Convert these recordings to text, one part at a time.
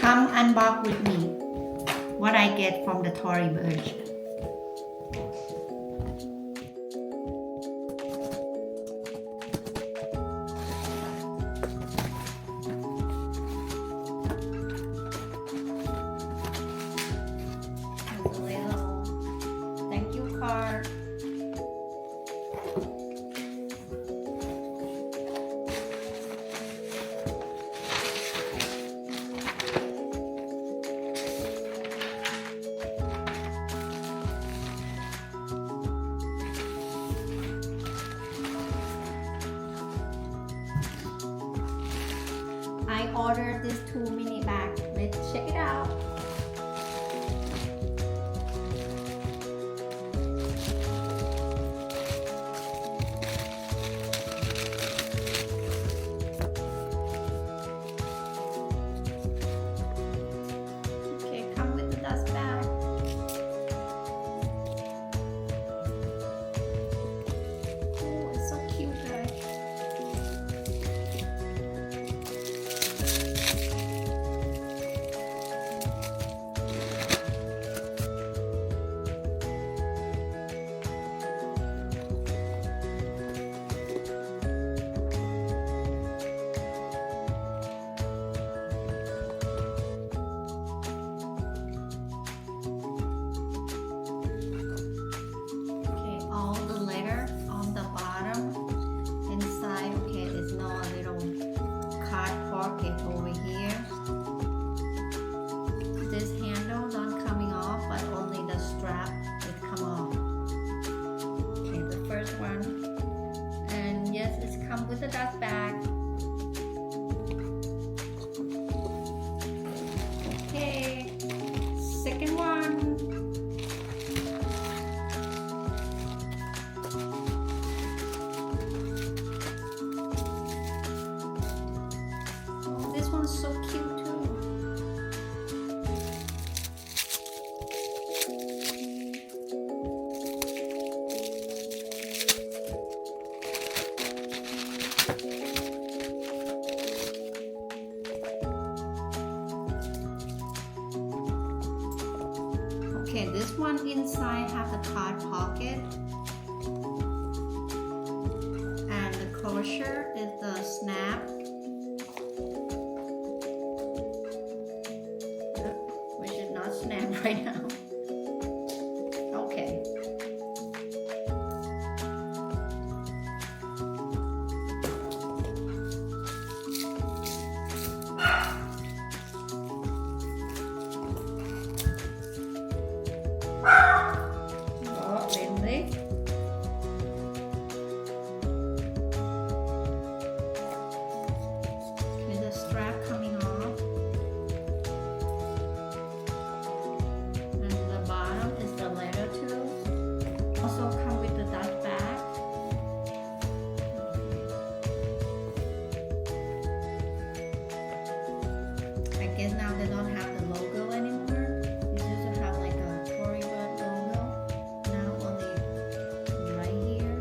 Come unbox with me what I get from the Tory Burch. There's a little thank you card. I ordered this 2 mini bag. Let's check it out. Okay, come with the dust bag. Oh, it's so cute, guys. All the letter on the bottom. Inside, okay, there's no little card pocket over here. This handle not coming off, but only the strap it come off. Okay, the first one. And yes, it's come with the dust bag. Okay, second one. This one's so cute too. Okay, this one inside have the card pocket. And the closure is the snap. We should not snap right now. Okay. Đó, đến đấy. Okay, the strap coming off. And the bottom is the letter too. Also come with the dust bag. I guess now they don't have the logo anymore. They used to have like a Tory Burch logo. Now only right here.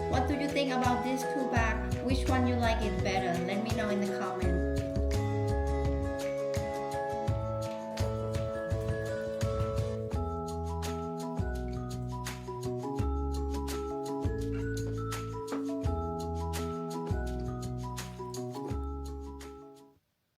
What do you think about these two bags? Which one you like it better? Let me know in the comments.